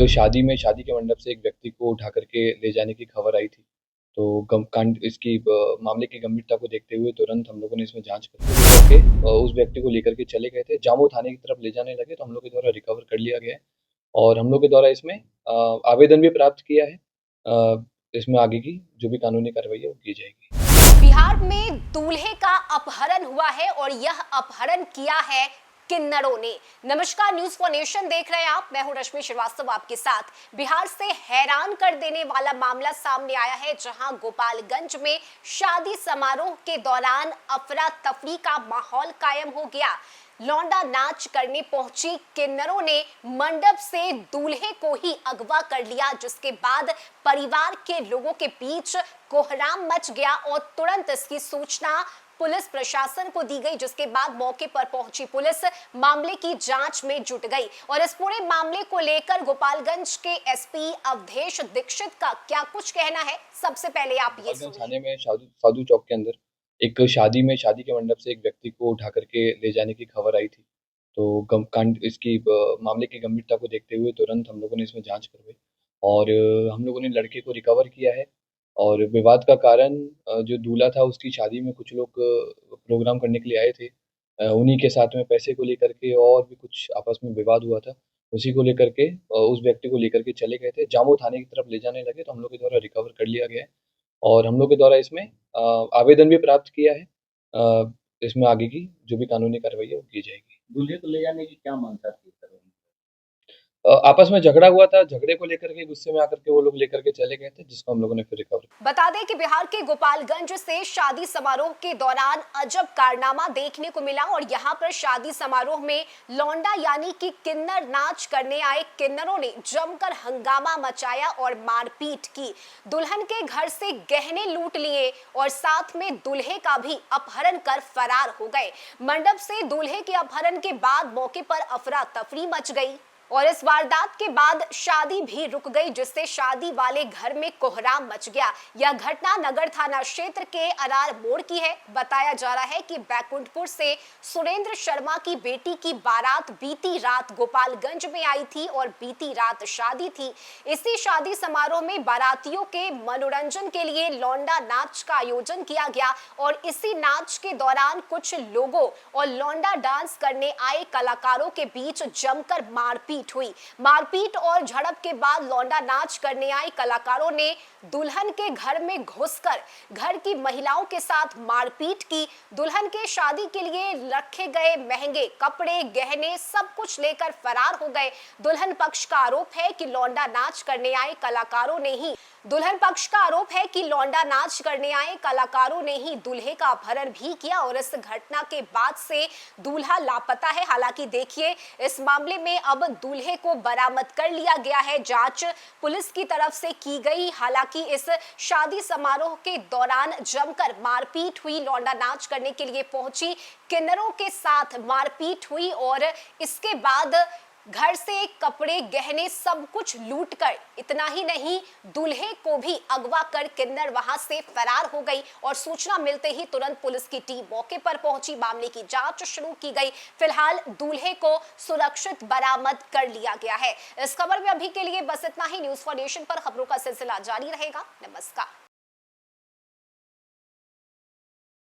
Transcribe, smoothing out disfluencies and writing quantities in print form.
एक शादी के मंडप से एक व्यक्ति को उठा करके ले जाने की खबर आई थी। तो मामले की गंभीरता को देखते हुए तुरंत हम लोगों ने इसमें जाँच करके उस व्यक्ति को लेकर के चले गए थे। जामू थाने की तरफ ले जाने लगे तो हम लोग के द्वारा रिकवर कर लिया गया है और हम लोग के द्वारा इसमें आवेदन भी प्राप्त किया है। इसमें आगे की जो भी कानूनी कार्रवाई है वो की जाएगी। बिहार में दूल्हे का अपहरण हुआ है और यह अपहरण किया है किन्नरों ने। नमस्कार, न्यूज फॉर नेशन देख रहे हैं आप। मैं हूं रश्मि श्रीवास्तव आपके साथ। बिहार से हैरान कर देने वाला मामला सामने आया है, जहां गोपालगंज में शादी समारोह के दौरान अफरा तफरी का माहौल कायम हो गया। लौंडा नाच करने पहुंची किन्नरों ने मंडप से दूल्हे को ही अगवा कर लिया, जिसके बाद परिवार के लोगों के बीच कोहराम मच गया और तुरंत इसकी सूचना पुलिस प्रशासन को दी गई, जिसके बाद मौके पर पहुंची पुलिस मामले की जांच में जुट गई। और इस पूरे मामले को लेकर गोपालगंज के एसपी अवधेश दीक्षित का क्या कुछ कहना है, सबसे पहले आप ये सुनिए। थाने में साधु चौक के अंदर एक शादी के मंडप से एक व्यक्ति को उठा करके ले जाने की खबर आई थी। तो मामले की गंभीरता को देखते हुए तुरंत हम लोगों ने इसमें जांच करवाई और हम लोगों ने लड़के को रिकवर किया है। और विवाद का कारण जो दूल्हा था उसकी शादी में कुछ लोग प्रोग्राम करने के लिए आए थे। उन्हीं के साथ में पैसे को लेकर के और भी कुछ आपस में विवाद हुआ था। उसी को लेकर के उस व्यक्ति को लेकर के चले गए थे। जामू थाने की तरफ ले जाने लगे तो हम लोग के द्वारा रिकवर कर लिया गया है और हम लोग के द्वारा इसमें आवेदन भी प्राप्त किया है। इसमें आगे की जो भी कानूनी कार्रवाई है वो की जाएगी। दूल्हे को ले जाने की क्या मंशा थी सर? आपस में झगड़ा हुआ था, झगड़े को लेकर के गुस्से में आकर के वो लोग लेकर के चले गए थे, जिसको हम लोगों ने फिर रिकवर। बता दें कि बिहार के गोपालगंज से शादी समारोह के दौरान अजब कारनामा देखने को मिला और यहां पर शादी समारोह में लौंडा यानी कि किन्नर नाच करने आए किन्नरों ने जमकर हंगामा मचाया और मारपीट की। दुल्हन के घर से गहने लूट लिए और साथ में दूल्हे का भी अपहरण कर फरार हो गए। मंडप से दूल्हे के अपहरण के बाद मौके पर अफरा तफरी मच गई और इस वारदात के बाद शादी भी रुक गई, जिससे शादी वाले घर में कोहराम मच गया। यह घटना नगर थाना क्षेत्र के अरार मोड़ की है। बताया जा रहा है कि बैकुंठपुर से सुरेंद्र शर्मा की बेटी की बारात बीती रात गोपालगंज में आई थी और बीती रात शादी थी। इसी शादी समारोह में बारातियों के मनोरंजन के लिए लौंडा नाच का आयोजन किया गया और इसी नाच के दौरान कुछ लोगों और लौंडा डांस करने आए कलाकारों के बीच जमकर मारपीट और झड़प के बाद लौंडा नाच करने आए कलाकारों ने दुल्हन के घर में घुसकर घर की महिलाओं के साथ मारपीट की। दुल्हन के शादी के लिए रखे गए महंगे कपड़े, गहने सब कुछ लेकर फरार हो गए। दुल्हन पक्ष का आरोप है कि लौंडा नाच करने आए कलाकारों ने ही दूल्हे का अपहरण भी किया और इस घटना के बाद से दूल्हा लापता है। हालांकि देखिए, इस मामले में अब दूल्हे को बरामद कर लिया गया है। जांच पुलिस की तरफ से की गई। हालांकि इस शादी समारोह के दौरान जमकर मारपीट हुई। लौंडा नाच करने के लिए पहुंची किन्नरों के साथ मारपीट हुई और इसके बाद घर से कपड़े, गहने सब कुछ लूटकर, इतना ही नहीं दूल्हे को भी अगवा कर किन्नर वहां से फरार हो गई और सूचना मिलते ही तुरंत पुलिस की टीम मौके पर पहुंची। मामले की जांच शुरू की गई। फिलहाल दूल्हे को सुरक्षित बरामद कर लिया गया है। इस खबर में अभी के लिए बस इतना ही। न्यूज फॉर नेशन पर खबरों का सिलसिला जारी रहेगा। नमस्कार।